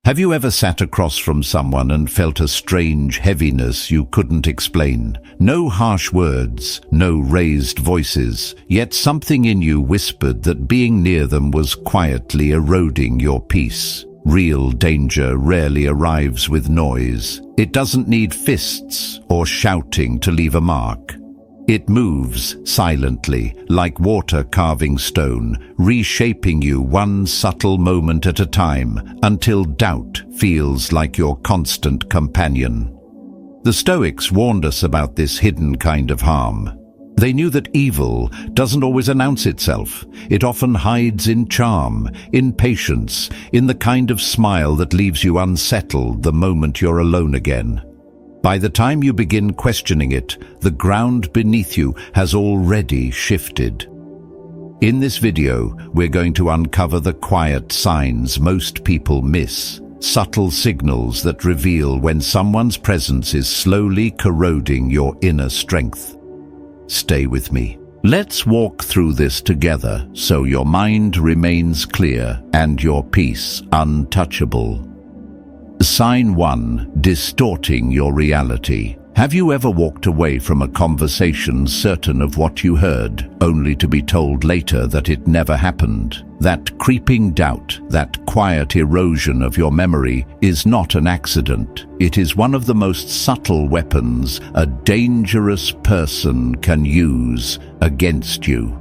Have you ever sat across from someone and felt a strange heaviness you couldn't explain? No harsh words, no raised voices, yet something in you whispered that being near them was quietly eroding your peace. Real danger rarely arrives with noise. It doesn't need fists or shouting to leave a mark. It moves silently, like water carving stone, reshaping you one subtle moment at a time, until doubt feels like your constant companion. The Stoics warned us about this hidden kind of harm. They knew that evil doesn't always announce itself. It often hides in charm, in patience, in the kind of smile that leaves you unsettled the moment you're alone again. By the time you begin questioning it, the ground beneath you has already shifted. In this video, we're going to uncover the quiet signs most people miss, subtle signals that reveal when someone's presence is slowly corroding your inner strength. Stay with me. Let's walk through this together so your mind remains clear and your peace untouchable. Sign 1. Distorting your reality. Have you ever walked away from a conversation certain of what you heard, only to be told later that it never happened? That creeping doubt, that quiet erosion of your memory, is not an accident. It is one of the most subtle weapons a dangerous person can use against you.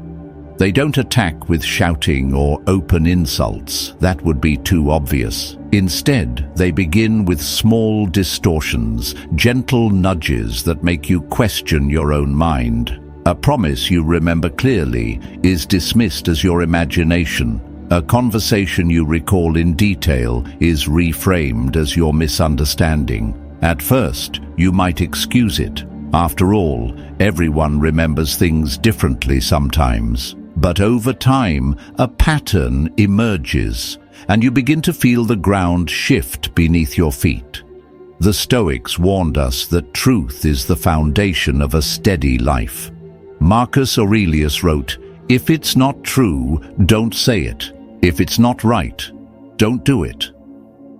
They don't attack with shouting or open insults. That would be too obvious. Instead, they begin with small distortions, gentle nudges that make you question your own mind. A promise you remember clearly is dismissed as your imagination. A conversation you recall in detail is reframed as your misunderstanding. At first, you might excuse it. After all, everyone remembers things differently sometimes. But over time, a pattern emerges, and you begin to feel the ground shift beneath your feet. The Stoics warned us that truth is the foundation of a steady life. Marcus Aurelius wrote, "If it's not true, don't say it. If it's not right, don't do it."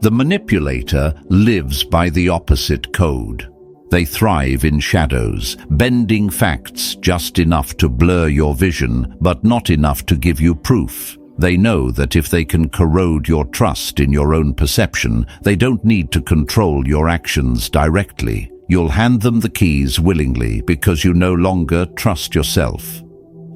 The manipulator lives by the opposite code. They thrive in shadows, bending facts just enough to blur your vision, but not enough to give you proof. They know that if they can corrode your trust in your own perception, they don't need to control your actions directly. You'll hand them the keys willingly because you no longer trust yourself.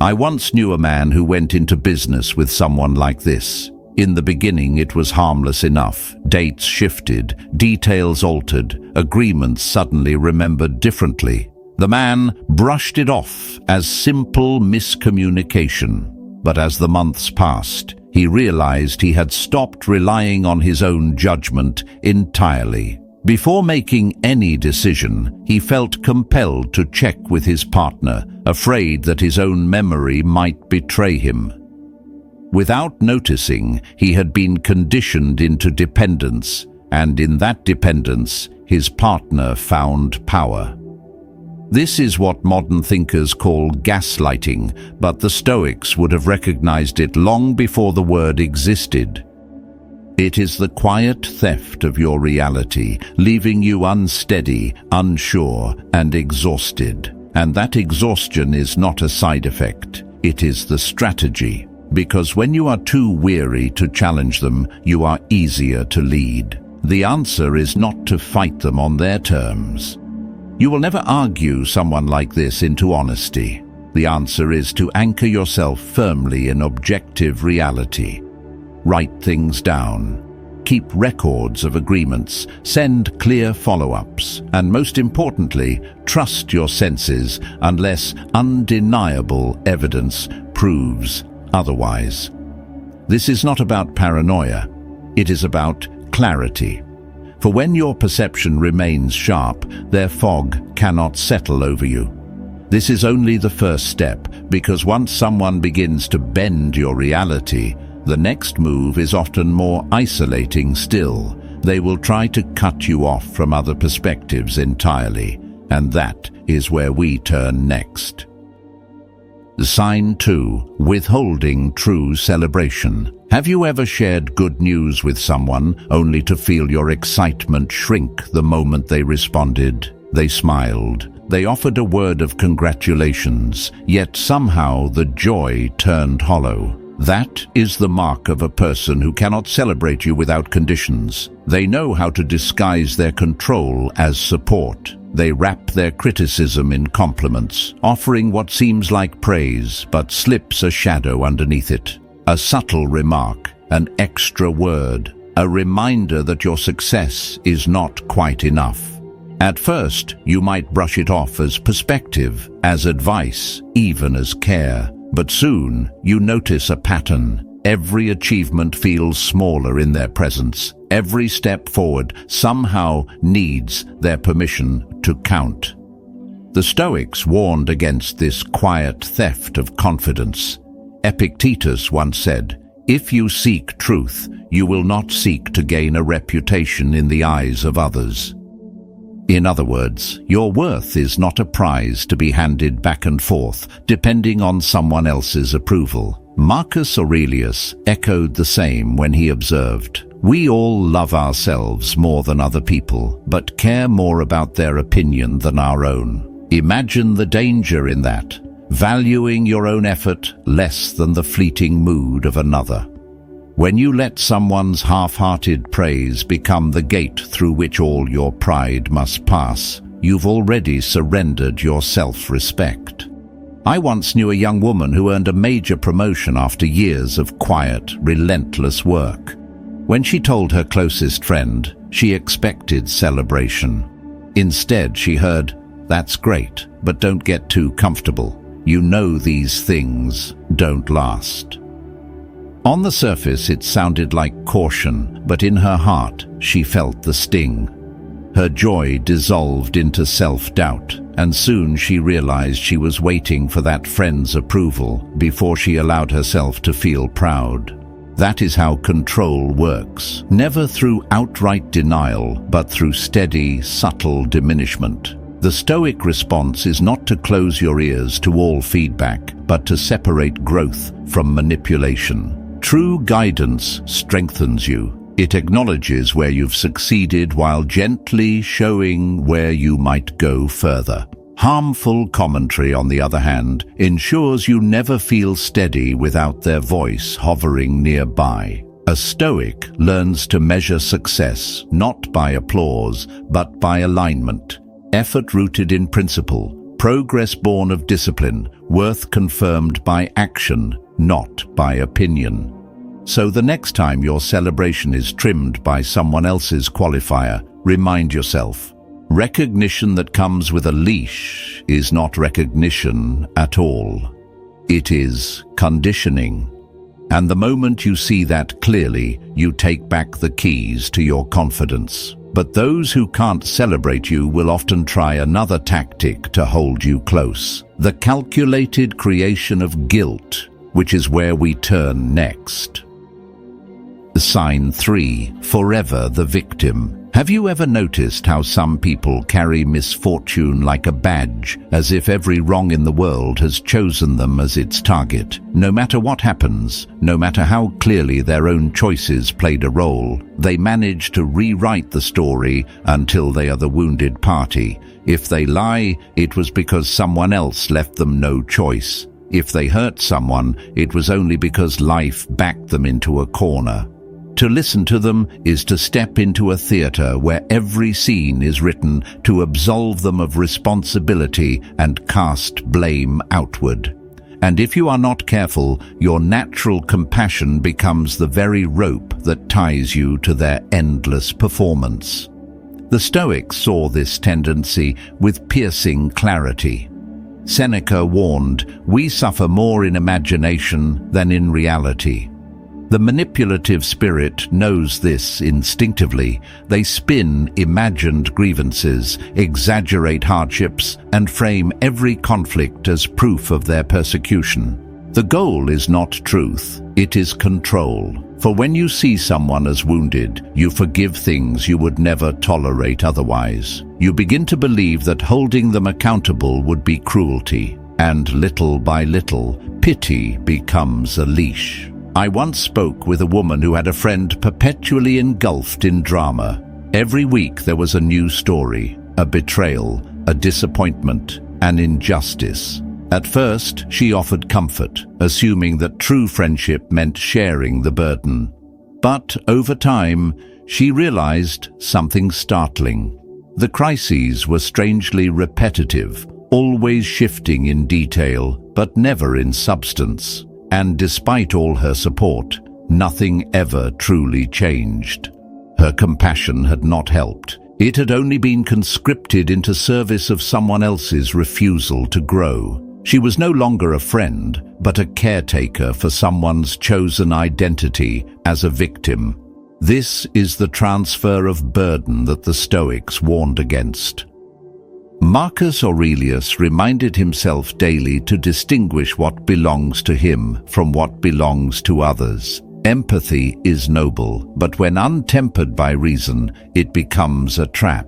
I once knew a man who went into business with someone like this. In the beginning, it was harmless enough. Dates shifted, details altered, agreements suddenly remembered differently. The man brushed it off as simple miscommunication. But as the months passed, he realized he had stopped relying on his own judgment entirely. Before making any decision, he felt compelled to check with his partner, afraid that his own memory might betray him. Without noticing, he had been conditioned into dependence, and in that dependence, his partner found power. This is what modern thinkers call gaslighting, but the Stoics would have recognized it long before the word existed. It is the quiet theft of your reality, leaving you unsteady, unsure, and exhausted. And that exhaustion is not a side effect, it is the strategy. Because when you are too weary to challenge them, you are easier to lead. The answer is not to fight them on their terms. You will never argue someone like this into honesty. The answer is to anchor yourself firmly in objective reality. Write things down. Keep records of agreements. Send clear follow-ups. And most importantly, trust your senses unless undeniable evidence proves otherwise. This is not about paranoia. It is about clarity. For when your perception remains sharp, their fog cannot settle over you. This is only the first step, because once someone begins to bend your reality, the next move is often more isolating still. They will try to cut you off from other perspectives entirely, and that is where we turn next. Sign 2. Withholding true celebration. Have you ever shared good news with someone only to feel your excitement shrink the moment they responded? They smiled. They offered a word of congratulations, yet somehow the joy turned hollow. That is the mark of a person who cannot celebrate you without conditions. They know how to disguise their control as support. They wrap their criticism in compliments, offering what seems like praise but slips a shadow underneath it. A subtle remark, an extra word, a reminder that your success is not quite enough. At first, you might brush it off as perspective, as advice, even as care. But soon, you notice a pattern. Every achievement feels smaller in their presence. Every step forward somehow needs their permission to count. The Stoics warned against this quiet theft of confidence. Epictetus once said, "If you seek truth, you will not seek to gain a reputation in the eyes of others." In other words, your worth is not a prize to be handed back and forth, depending on someone else's approval. Marcus Aurelius echoed the same when he observed, "We all love ourselves more than other people, but care more about their opinion than our own." Imagine the danger in that, valuing your own effort less than the fleeting mood of another. When you let someone's half-hearted praise become the gate through which all your pride must pass, you've already surrendered your self-respect. I once knew a young woman who earned a major promotion after years of quiet, relentless work. When she told her closest friend, she expected celebration. Instead, she heard, "That's great, but don't get too comfortable. You know these things don't last." On the surface, it sounded like caution, but in her heart, she felt the sting. Her joy dissolved into self-doubt, and soon she realized she was waiting for that friend's approval before she allowed herself to feel proud. That is how control works, never through outright denial, but through steady, subtle diminishment. The Stoic response is not to close your ears to all feedback, but to separate growth from manipulation. True guidance strengthens you. It acknowledges where you've succeeded while gently showing where you might go further. Harmful commentary, on the other hand, ensures you never feel steady without their voice hovering nearby. A Stoic learns to measure success not by applause, but by alignment. Effort rooted in principle, progress born of discipline, worth confirmed by action, not by opinion. So the next time your celebration is trimmed by someone else's qualifier, remind yourself, recognition that comes with a leash is not recognition at all. It is conditioning. And the moment you see that clearly, you take back the keys to your confidence. But those who can't celebrate you will often try another tactic to hold you close. The calculated creation of guilt, which is where we turn next. Sign 3. Forever the victim. Have you ever noticed how some people carry misfortune like a badge, as if every wrong in the world has chosen them as its target? No matter what happens, no matter how clearly their own choices played a role, they manage to rewrite the story until they are the wounded party. If they lie, it was because someone else left them no choice. If they hurt someone, it was only because life backed them into a corner. To listen to them is to step into a theater where every scene is written to absolve them of responsibility and cast blame outward. And if you are not careful, your natural compassion becomes the very rope that ties you to their endless performance. The Stoics saw this tendency with piercing clarity. Seneca warned, "We suffer more in imagination than in reality." The manipulative spirit knows this instinctively. They spin imagined grievances, exaggerate hardships, and frame every conflict as proof of their persecution. The goal is not truth, it is control. For when you see someone as wounded, you forgive things you would never tolerate otherwise. You begin to believe that holding them accountable would be cruelty, and little by little, pity becomes a leash. I once spoke with a woman who had a friend perpetually engulfed in drama. Every week there was a new story, a betrayal, a disappointment, an injustice. At first, she offered comfort, assuming that true friendship meant sharing the burden. But over time, she realized something startling. The crises were strangely repetitive, always shifting in detail, but never in substance. And despite all her support, nothing ever truly changed. Her compassion had not helped. It had only been conscripted into service of someone else's refusal to grow. She was no longer a friend, but a caretaker for someone's chosen identity as a victim. This is the transfer of burden that the Stoics warned against. Marcus Aurelius reminded himself daily to distinguish what belongs to him from what belongs to others. Empathy is noble, but when untempered by reason, it becomes a trap.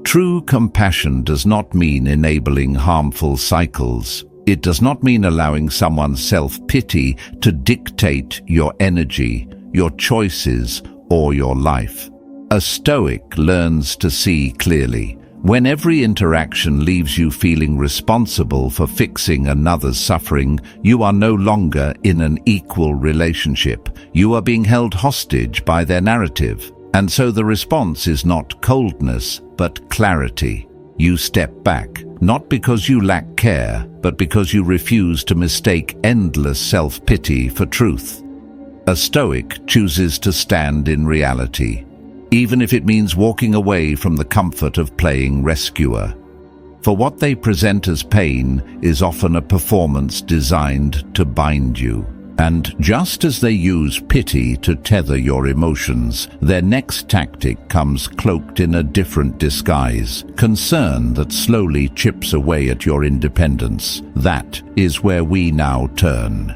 True compassion does not mean enabling harmful cycles. It does not mean allowing someone's self-pity to dictate your energy, your choices, or your life. A Stoic learns to see clearly. When every interaction leaves you feeling responsible for fixing another's suffering, you are no longer in an equal relationship. You are being held hostage by their narrative. And so the response is not coldness, but clarity. You step back, not because you lack care, but because you refuse to mistake endless self-pity for truth. A Stoic chooses to stand in reality, even if it means walking away from the comfort of playing rescuer. For what they present as pain is often a performance designed to bind you. And just as they use pity to tether your emotions, their next tactic comes cloaked in a different disguise, concern that slowly chips away at your independence. That is where we now turn.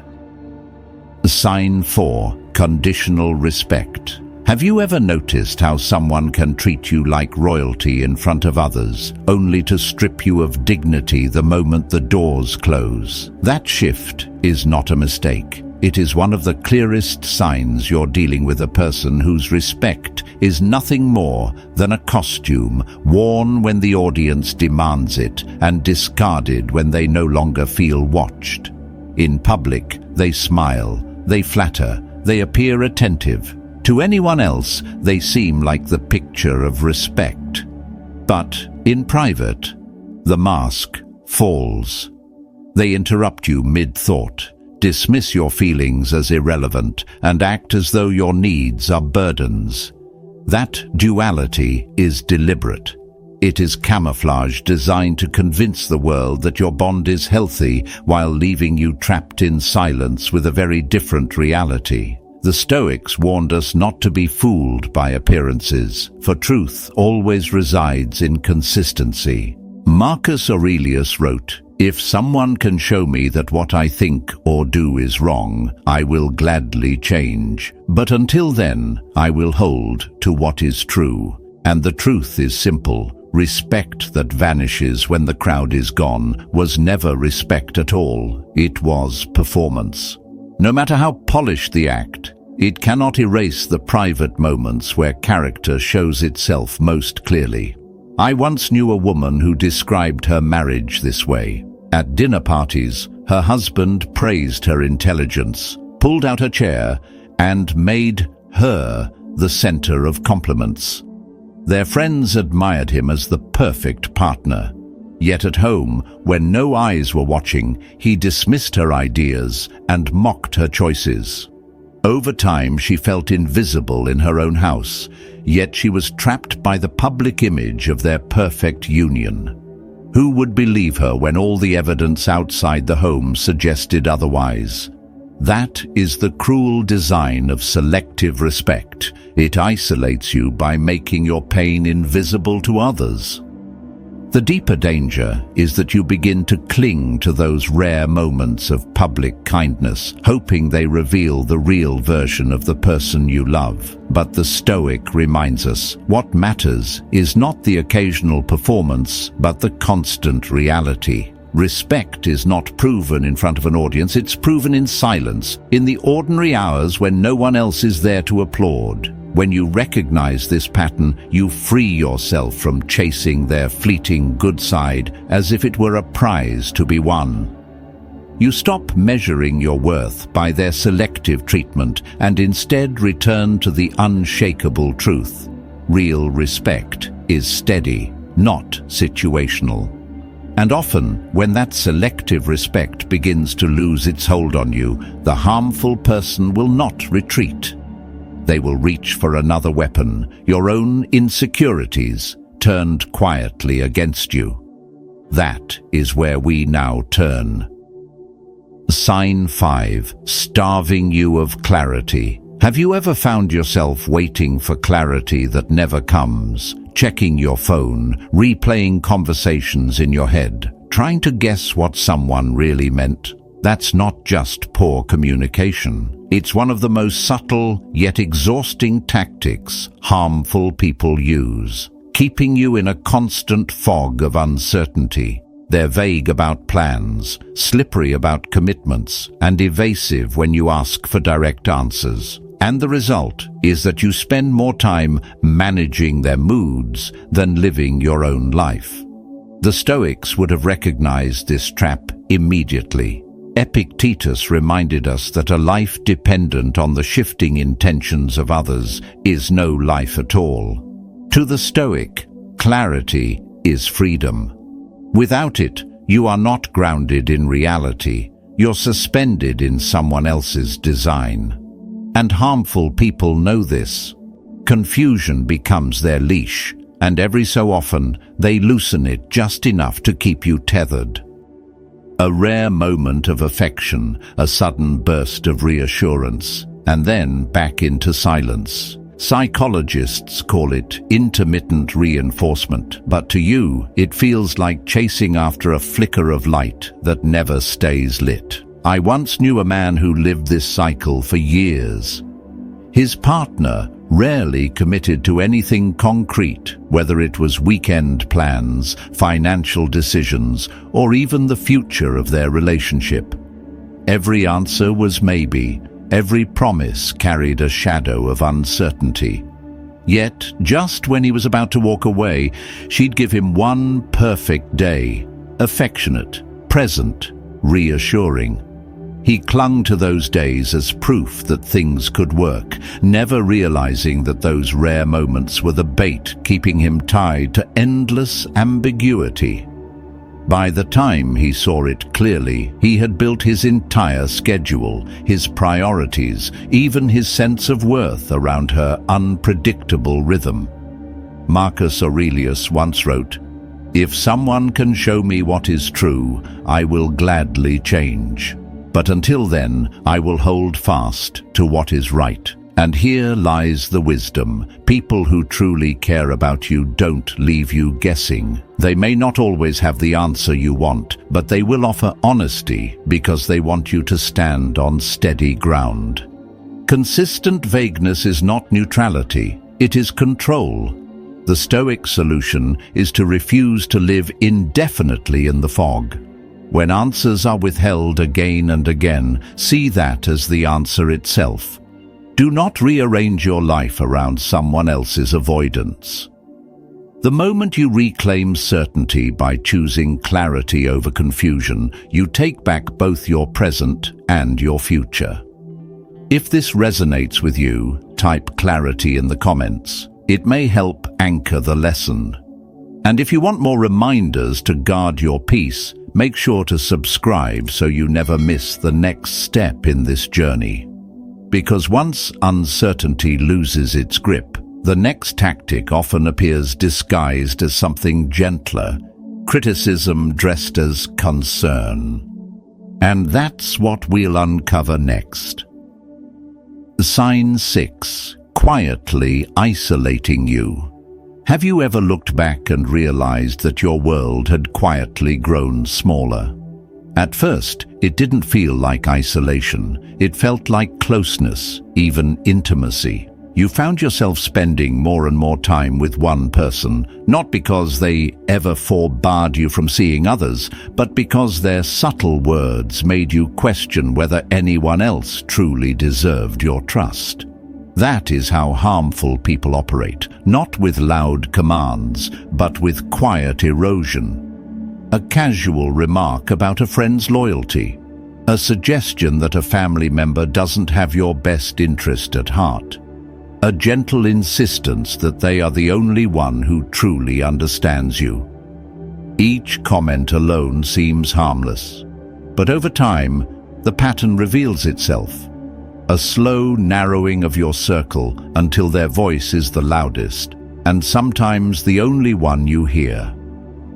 Sign 4. Conditional respect. Have you ever noticed how someone can treat you like royalty in front of others, only to strip you of dignity the moment the doors close? That shift is not a mistake. It is one of the clearest signs you're dealing with a person whose respect is nothing more than a costume, worn when the audience demands it and discarded when they no longer feel watched. In public, they smile, they flatter, they appear attentive. To anyone else, they seem like the picture of respect. But in private, the mask falls. They interrupt you mid-thought, dismiss your feelings as irrelevant, and act as though your needs are burdens. That duality is deliberate. It is camouflage designed to convince the world that your bond is healthy while leaving you trapped in silence with a very different reality. The Stoics warned us not to be fooled by appearances, for truth always resides in consistency. Marcus Aurelius wrote, "If someone can show me that what I think or do is wrong, I will gladly change. But until then, I will hold to what is true." And the truth is simple. Respect that vanishes when the crowd is gone was never respect at all. It was performance. No matter how polished the act, it cannot erase the private moments where character shows itself most clearly. I once knew a woman who described her marriage this way. At dinner parties, her husband praised her intelligence, pulled out her chair, and made her the center of compliments. Their friends admired him as the perfect partner. Yet at home, when no eyes were watching, he dismissed her ideas and mocked her choices. Over time, she felt invisible in her own house, yet she was trapped by the public image of their perfect union. Who would believe her when all the evidence outside the home suggested otherwise? That is the cruel design of selective respect. It isolates you by making your pain invisible to others. The deeper danger is that you begin to cling to those rare moments of public kindness, hoping they reveal the real version of the person you love. But the Stoic reminds us, what matters is not the occasional performance, but the constant reality. Respect is not proven in front of an audience, it's proven in silence, in the ordinary hours when no one else is there to applaud. When you recognize this pattern, you free yourself from chasing their fleeting good side as if it were a prize to be won. You stop measuring your worth by their selective treatment and instead return to the unshakable truth. Real respect is steady, not situational. And often, when that selective respect begins to lose its hold on you, the harmful person will not retreat. They will reach for another weapon, your own insecurities, turned quietly against you. That is where we now turn. Sign 5, starving you of clarity. Have you ever found yourself waiting for clarity that never comes, checking your phone, replaying conversations in your head, trying to guess what someone really meant? That's not just poor communication. It's one of the most subtle yet exhausting tactics harmful people use, keeping you in a constant fog of uncertainty. They're vague about plans, slippery about commitments, and evasive when you ask for direct answers. And the result is that you spend more time managing their moods than living your own life. The Stoics would have recognized this trap immediately. Epictetus reminded us that a life dependent on the shifting intentions of others is no life at all. To the Stoic, clarity is freedom. Without it, you are not grounded in reality. You're suspended in someone else's design. And harmful people know this. Confusion becomes their leash, and every so often they loosen it just enough to keep you tethered. A rare moment of affection, a sudden burst of reassurance, and then back into silence. Psychologists call it intermittent reinforcement, but to you, it feels like chasing after a flicker of light that never stays lit. I once knew a man who lived this cycle for years. His partner rarely committed to anything concrete, whether it was weekend plans, financial decisions, or even the future of their relationship. Every answer was maybe. Every promise carried a shadow of uncertainty. Yet, just when he was about to walk away, she'd give him one perfect day, affectionate, present, reassuring. He clung to those days as proof that things could work, never realizing that those rare moments were the bait keeping him tied to endless ambiguity. By the time he saw it clearly, he had built his entire schedule, his priorities, even his sense of worth around her unpredictable rhythm. Marcus Aurelius once wrote, "If someone can show me what is true, I will gladly change. But until then, I will hold fast to what is right." And here lies the wisdom. People who truly care about you don't leave you guessing. They may not always have the answer you want, but they will offer honesty because they want you to stand on steady ground. Consistent vagueness is not neutrality, it is control. The Stoic solution is to refuse to live indefinitely in the fog. When answers are withheld again and again, see that as the answer itself. Do not rearrange your life around someone else's avoidance. The moment you reclaim certainty by choosing clarity over confusion, you take back both your present and your future. If this resonates with you, type clarity in the comments. It may help anchor the lesson. And if you want more reminders to guard your peace, make sure to subscribe so you never miss the next step in this journey. Because once uncertainty loses its grip, the next tactic often appears disguised as something gentler, criticism dressed as concern. And that's what we'll uncover next. Sign 6, quietly isolating you. Have you ever looked back and realized that your world had quietly grown smaller? At first, it didn't feel like isolation. It felt like closeness, even intimacy. You found yourself spending more and more time with one person, not because they ever forbade you from seeing others, but because their subtle words made you question whether anyone else truly deserved your trust. That is how harmful people operate, not with loud commands, but with quiet erosion. A casual remark about a friend's loyalty, a suggestion that a family member doesn't have your best interest at heart, a gentle insistence that they are the only one who truly understands you. Each comment alone seems harmless, but over time, the pattern reveals itself. A slow narrowing of your circle until their voice is the loudest, and sometimes the only one you hear.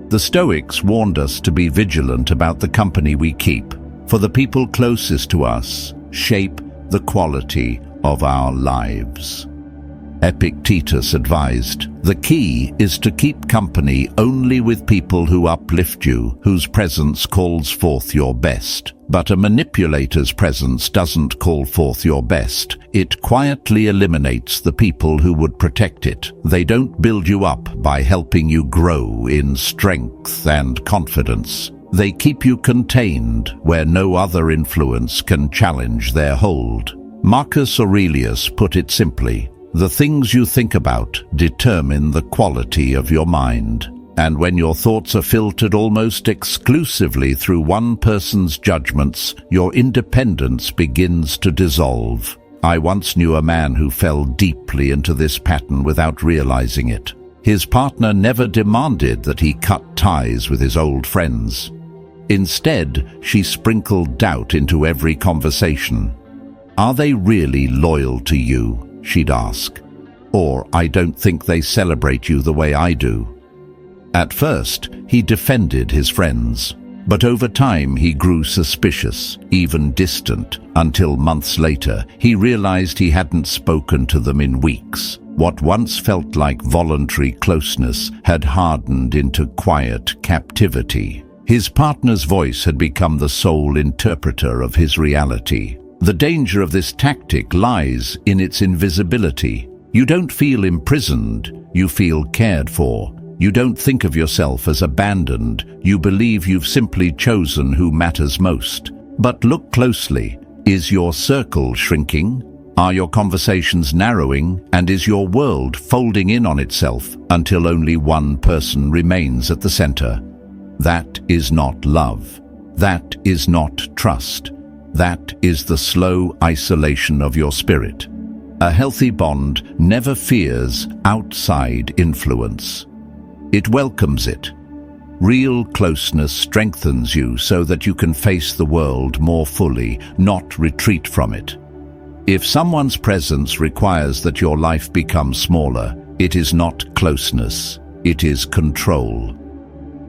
The Stoics warned us to be vigilant about the company we keep, for the people closest to us shape the quality of our lives. Epictetus advised, "The key is to keep company only with people who uplift you, whose presence calls forth your best. But a manipulator's presence doesn't call forth your best. It quietly eliminates the people who would protect it. They don't build you up by helping you grow in strength and confidence. They keep you contained where no other influence can challenge their hold." Marcus Aurelius put it simply, "The things you think about determine the quality of your mind." And when your thoughts are filtered almost exclusively through one person's judgments, your independence begins to dissolve. I once knew a man who fell deeply into this pattern without realizing it. His partner never demanded that he cut ties with his old friends. Instead, she sprinkled doubt into every conversation. "Are they really loyal to you?" she'd ask. Or, "I don't think they celebrate you the way I do." At first, he defended his friends, but over time he grew suspicious, even distant, until months later he realized he hadn't spoken to them in weeks. What once felt like voluntary closeness had hardened into quiet captivity. His partner's voice had become the sole interpreter of his reality. The danger of this tactic lies in its invisibility. You don't feel imprisoned, you feel cared for. You don't think of yourself as abandoned, you believe you've simply chosen who matters most. But look closely. Is your circle shrinking? Are your conversations narrowing? And is your world folding in on itself until only one person remains at the center? That is not love. That is not trust. That is the slow isolation of your spirit. A healthy bond never fears outside influence. It welcomes it. Real closeness strengthens you so that you can face the world more fully, not retreat from it. If someone's presence requires that your life becomes smaller, it is not closeness, it is control.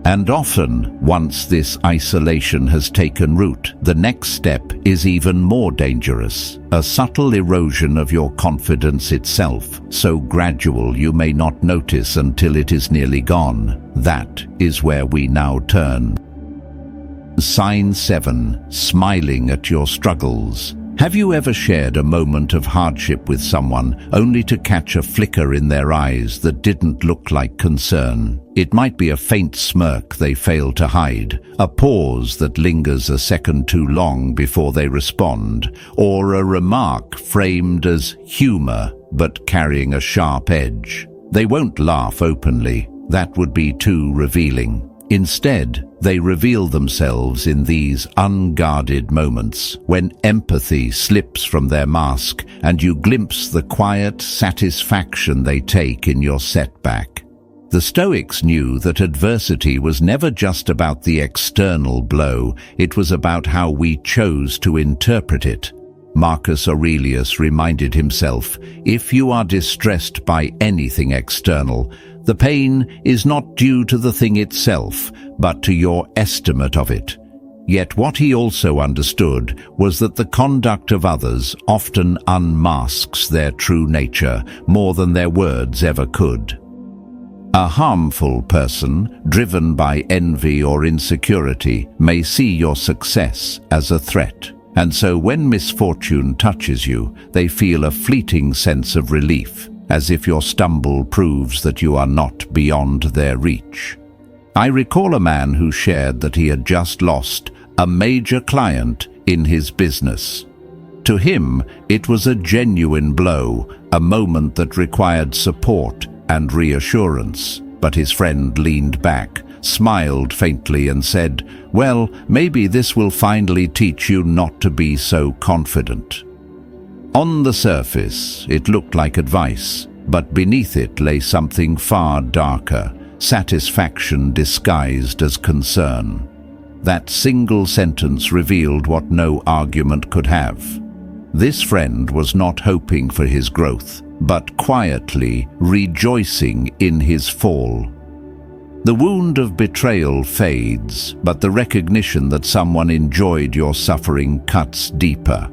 And often, once this isolation has taken root, the next step is even more dangerous. A subtle erosion of your confidence itself, so gradual you may not notice until it is nearly gone. That is where we now turn. Sign 7. Smiling at your struggles. Have you ever shared a moment of hardship with someone only to catch a flicker in their eyes that didn't look like concern? It might be a faint smirk they fail to hide, a pause that lingers a second too long before they respond, or a remark framed as humor but carrying a sharp edge. They won't laugh openly. That would be too revealing. Instead, they reveal themselves in these unguarded moments, when empathy slips from their mask and you glimpse the quiet satisfaction they take in your setback. The Stoics knew that adversity was never just about the external blow, it was about how we chose to interpret it. Marcus Aurelius reminded himself, if you are distressed by anything external, the pain is not due to the thing itself, but to your estimate of it. Yet what he also understood was that the conduct of others often unmasks their true nature more than their words ever could. A harmful person, driven by envy or insecurity, may see your success as a threat. And so when misfortune touches you, they feel a fleeting sense of relief, as if your stumble proves that you are not beyond their reach. I recall a man who shared that he had just lost a major client in his business. To him, it was a genuine blow, a moment that required support and reassurance. But his friend leaned back, smiled faintly and said, "Well, maybe this will finally teach you not to be so confident." On the surface, it looked like advice, but beneath it lay something far darker, satisfaction disguised as concern. That single sentence revealed what no argument could have. This friend was not hoping for his growth, but quietly rejoicing in his fall. The wound of betrayal fades, but the recognition that someone enjoyed your suffering cuts deeper.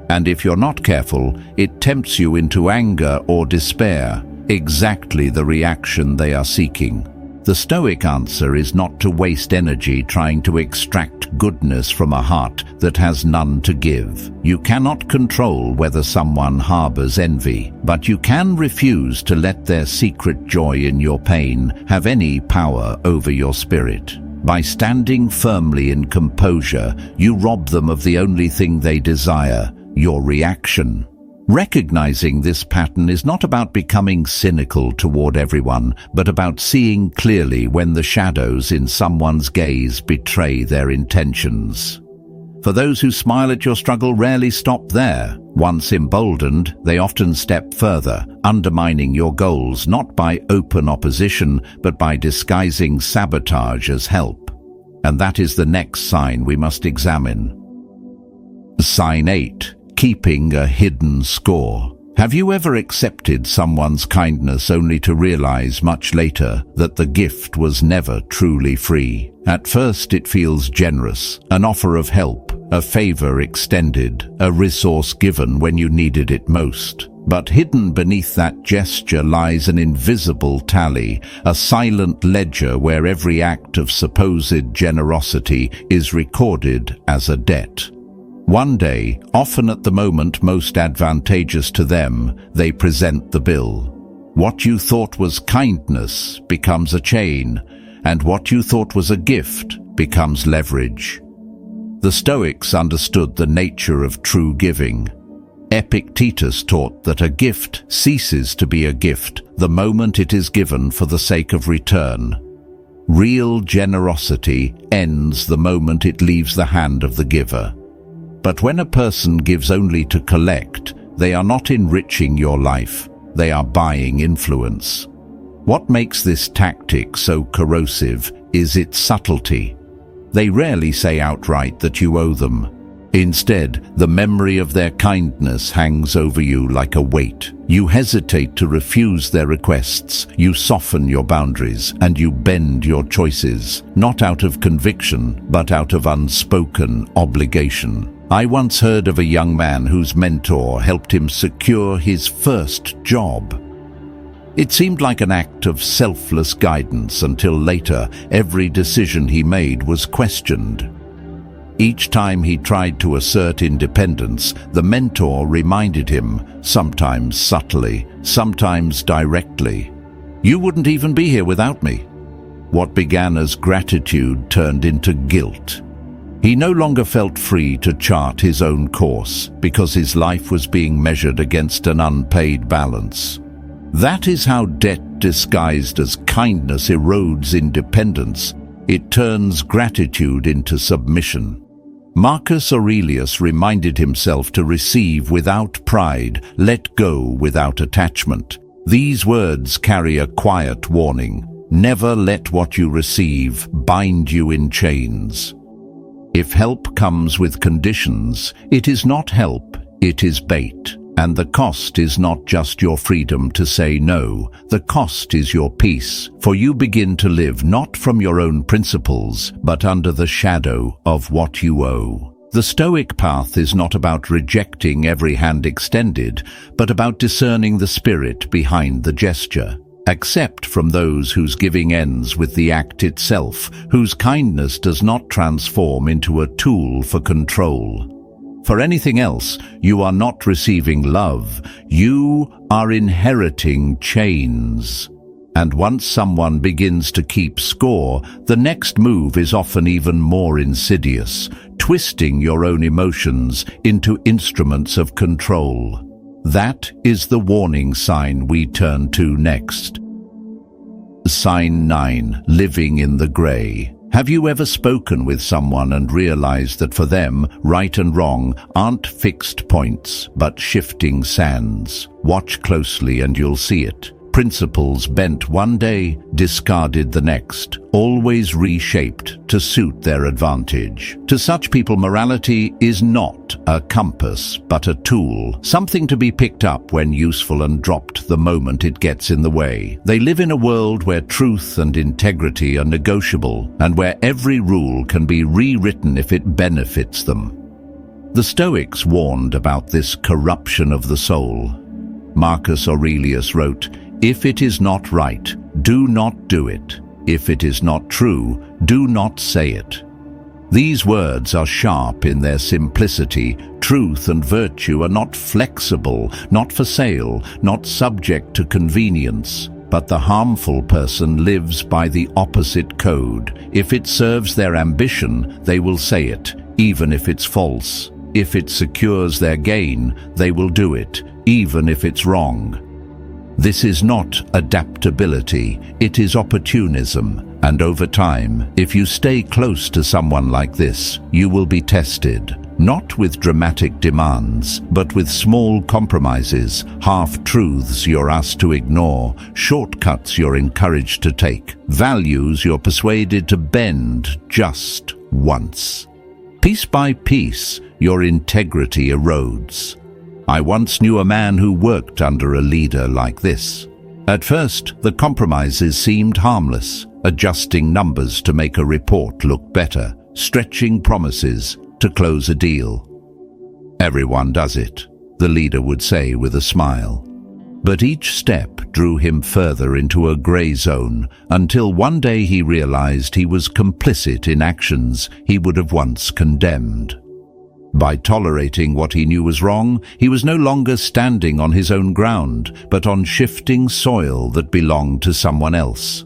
And if you're not careful, it tempts you into anger or despair, exactly the reaction they are seeking. The Stoic answer is not to waste energy trying to extract goodness from a heart that has none to give. You cannot control whether someone harbors envy, but you can refuse to let their secret joy in your pain have any power over your spirit. By standing firmly in composure, you rob them of the only thing they desire, your reaction. Recognizing this pattern is not about becoming cynical toward everyone, but about seeing clearly when the shadows in someone's gaze betray their intentions. For those who smile at your struggle rarely stop there. Once emboldened, they often step further, undermining your goals not by open opposition, but by disguising sabotage as help. And that is the next sign we must examine. Sign 8. Keeping a hidden score. Have you ever accepted someone's kindness only to realize much later that the gift was never truly free? At first it feels generous, an offer of help, a favor extended, a resource given when you needed it most. But hidden beneath that gesture lies an invisible tally, a silent ledger where every act of supposed generosity is recorded as a debt. One day, often at the moment most advantageous to them, they present the bill. What you thought was kindness becomes a chain, and what you thought was a gift becomes leverage. The Stoics understood the nature of true giving. Epictetus taught that a gift ceases to be a gift the moment it is given for the sake of return. Real generosity ends the moment it leaves the hand of the giver. But when a person gives only to collect, they are not enriching your life, they are buying influence. What makes this tactic so corrosive is its subtlety. They rarely say outright that you owe them. Instead, the memory of their kindness hangs over you like a weight. You hesitate to refuse their requests, you soften your boundaries, and you bend your choices, not out of conviction, but out of unspoken obligation. I once heard of a young man whose mentor helped him secure his first job. It seemed like an act of selfless guidance until later every decision he made was questioned. Each time he tried to assert independence, the mentor reminded him, sometimes subtly, sometimes directly, "You wouldn't even be here without me." What began as gratitude turned into guilt. He no longer felt free to chart his own course because his life was being measured against an unpaid balance. That is how debt disguised as kindness erodes independence. It turns gratitude into submission. Marcus Aurelius reminded himself to receive without pride, let go without attachment. These words carry a quiet warning. Never let what you receive bind you in chains. If help comes with conditions, it is not help, it is bait. And the cost is not just your freedom to say no, the cost is your peace, for you begin to live not from your own principles, but under the shadow of what you owe. The Stoic path is not about rejecting every hand extended, but about discerning the spirit behind the gesture. Accept from those whose giving ends with the act itself, whose kindness does not transform into a tool for control. For anything else, you are not receiving love. You are inheriting chains. And once someone begins to keep score, the next move is often even more insidious, twisting your own emotions into instruments of control. That is the warning sign we turn to next. Sign 9. Living in the grey. Have you ever spoken with someone and realized that for them, right and wrong aren't fixed points, but shifting sands? Watch closely and you'll see it. Principles bent one day, discarded the next, always reshaped to suit their advantage. To such people, morality is not a compass, but a tool, something to be picked up when useful and dropped the moment it gets in the way. They live in a world where truth and integrity are negotiable, and where every rule can be rewritten if it benefits them. The Stoics warned about this corruption of the soul. Marcus Aurelius wrote, "If it is not right, do not do it. If it is not true, do not say it." These words are sharp in their simplicity. Truth and virtue are not flexible, not for sale, not subject to convenience. But the harmful person lives by the opposite code. If it serves their ambition, they will say it, even if it's false. If it secures their gain, they will do it, even if it's wrong. This is not adaptability, it is opportunism. And over time, if you stay close to someone like this, you will be tested, not with dramatic demands, but with small compromises, half-truths you're asked to ignore, shortcuts you're encouraged to take, values you're persuaded to bend just once. Piece by piece, your integrity erodes. I once knew a man who worked under a leader like this. At first, the compromises seemed harmless, adjusting numbers to make a report look better, stretching promises to close a deal. "Everyone does it," the leader would say with a smile. But each step drew him further into a grey zone, until one day he realized he was complicit in actions he would have once condemned. By tolerating what he knew was wrong, he was no longer standing on his own ground, but on shifting soil that belonged to someone else.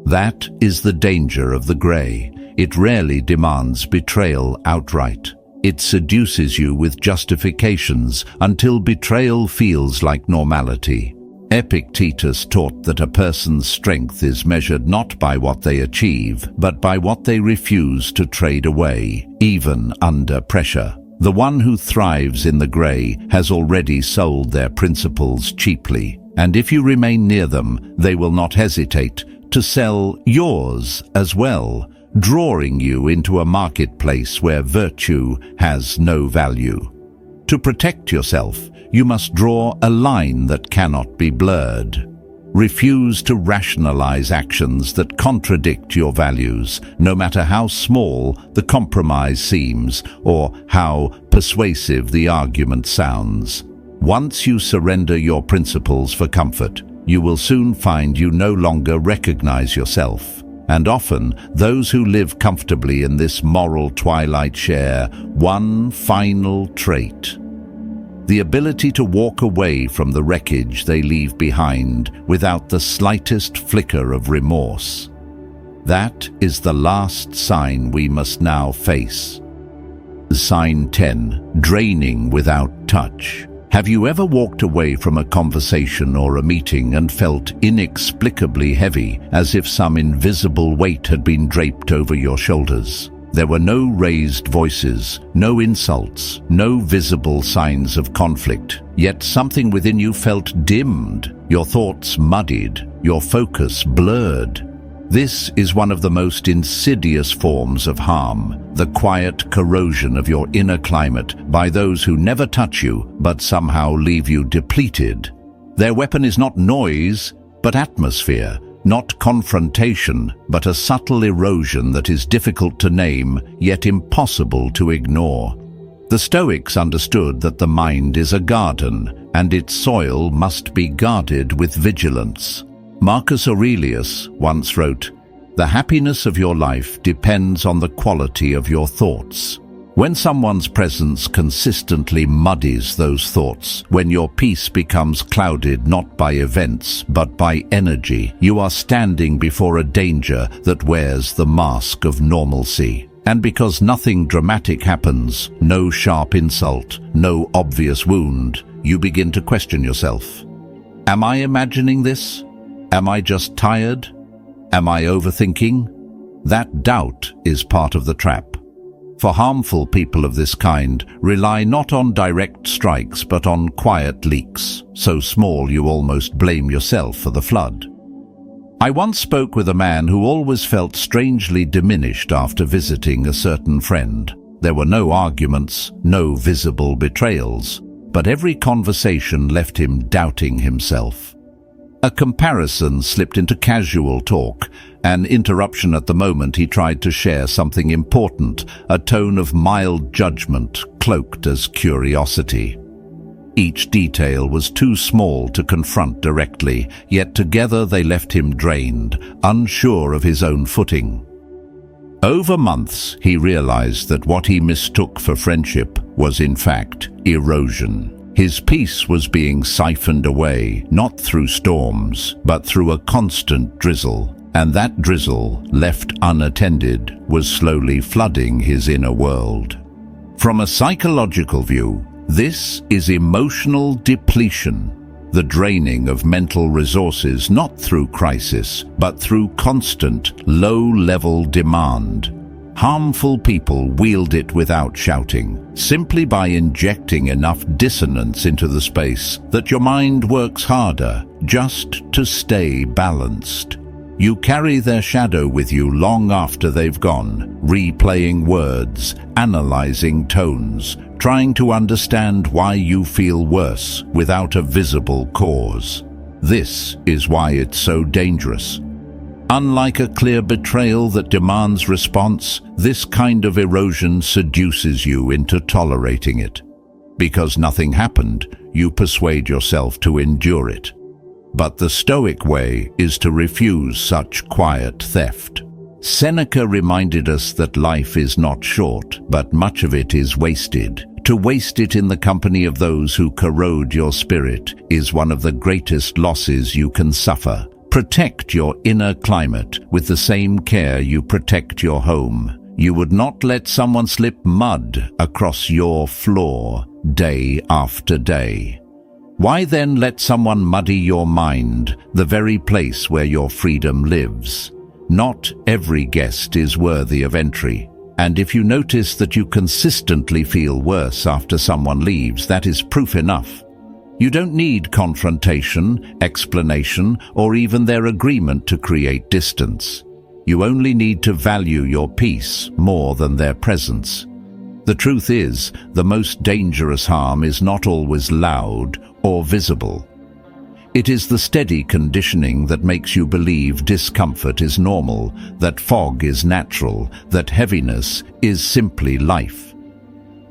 That is the danger of the grey. It rarely demands betrayal outright. It seduces you with justifications until betrayal feels like normality. Epictetus taught that a person's strength is measured not by what they achieve, but by what they refuse to trade away, even under pressure. The one who thrives in the grey has already sold their principles cheaply, and if you remain near them, they will not hesitate to sell yours as well, drawing you into a marketplace where virtue has no value. To protect yourself, you must draw a line that cannot be blurred. Refuse to rationalize actions that contradict your values, no matter how small the compromise seems or how persuasive the argument sounds. Once you surrender your principles for comfort, you will soon find you no longer recognize yourself. And often, those who live comfortably in this moral twilight share one final trait: the ability to walk away from the wreckage they leave behind without the slightest flicker of remorse. That is the last sign we must now face. Sign 10. Draining without touch. Have you ever walked away from a conversation or a meeting and felt inexplicably heavy, as if some invisible weight had been draped over your shoulders? There were no raised voices, no insults, no visible signs of conflict, yet something within you felt dimmed, your thoughts muddied, your focus blurred. This is one of the most insidious forms of harm, the quiet corrosion of your inner climate by those who never touch you but somehow leave you depleted. Their weapon is not noise, but atmosphere. Not confrontation, but a subtle erosion that is difficult to name, yet impossible to ignore. The Stoics understood that the mind is a garden, and its soil must be guarded with vigilance. Marcus Aurelius once wrote, "The happiness of your life depends on the quality of your thoughts." When someone's presence consistently muddies those thoughts, when your peace becomes clouded not by events but by energy, you are standing before a danger that wears the mask of normalcy. And because nothing dramatic happens, no sharp insult, no obvious wound, you begin to question yourself. Am I imagining this? Am I just tired? Am I overthinking? That doubt is part of the trap. For harmful people of this kind rely not on direct strikes but on quiet leaks, so small you almost blame yourself for the flood. I once spoke with a man who always felt strangely diminished after visiting a certain friend. There were no arguments, no visible betrayals, but every conversation left him doubting himself. A comparison slipped into casual talk, an interruption at the moment he tried to share something important, a tone of mild judgment cloaked as curiosity. Each detail was too small to confront directly, yet together they left him drained, unsure of his own footing. Over months, he realized that what he mistook for friendship was in fact erosion. His peace was being siphoned away, not through storms, but through a constant drizzle, and that drizzle, left unattended, was slowly flooding his inner world. From a psychological view, this is emotional depletion, the draining of mental resources not through crisis, but through constant, low-level demand. Harmful people wield it without shouting, simply by injecting enough dissonance into the space that your mind works harder just to stay balanced. You carry their shadow with you long after they've gone, replaying words, analyzing tones, trying to understand why you feel worse without a visible cause. This is why it's so dangerous. Unlike a clear betrayal that demands response, this kind of erosion seduces you into tolerating it. Because nothing happened, you persuade yourself to endure it. But the Stoic way is to refuse such quiet theft. Seneca reminded us that life is not short, but much of it is wasted. To waste it in the company of those who corrode your spirit is one of the greatest losses you can suffer. Protect your inner climate with the same care you protect your home. You would not let someone slip mud across your floor day after day. Why then let someone muddy your mind, the very place where your freedom lives? Not every guest is worthy of entry. And if you notice that you consistently feel worse after someone leaves, that is proof enough. You don't need confrontation, explanation, or even their agreement to create distance. You only need to value your peace more than their presence. The truth is, the most dangerous harm is not always loud or visible. It is the steady conditioning that makes you believe discomfort is normal, that fog is natural, that heaviness is simply life.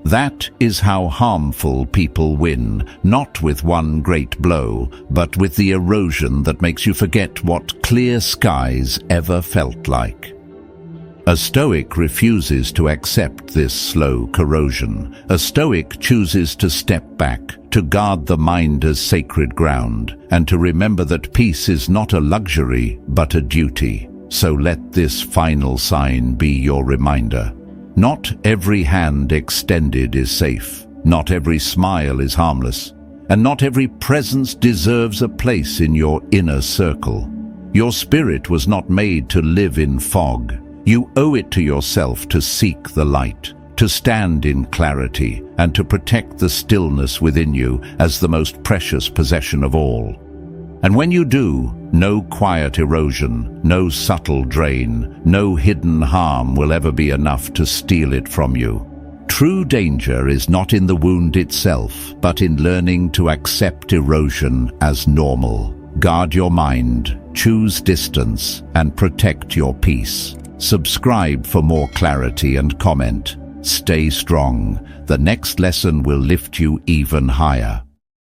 That is how harmful people win, not with one great blow, but with the erosion that makes you forget what clear skies ever felt like. A Stoic refuses to accept this slow corrosion. A Stoic chooses to step back, to guard the mind as sacred ground, and to remember that peace is not a luxury, but a duty. So let this final sign be your reminder. Not every hand extended is safe. Not every smile is harmless. And not every presence deserves a place in your inner circle. Your spirit was not made to live in fog. You owe it to yourself to seek the light, to stand in clarity, and to protect the stillness within you as the most precious possession of all. And when you do, no quiet erosion, no subtle drain, no hidden harm will ever be enough to steal it from you. True danger is not in the wound itself, but in learning to accept erosion as normal. Guard your mind, choose distance, and protect your peace. Subscribe for more clarity and comment. Stay strong. The next lesson will lift you even higher.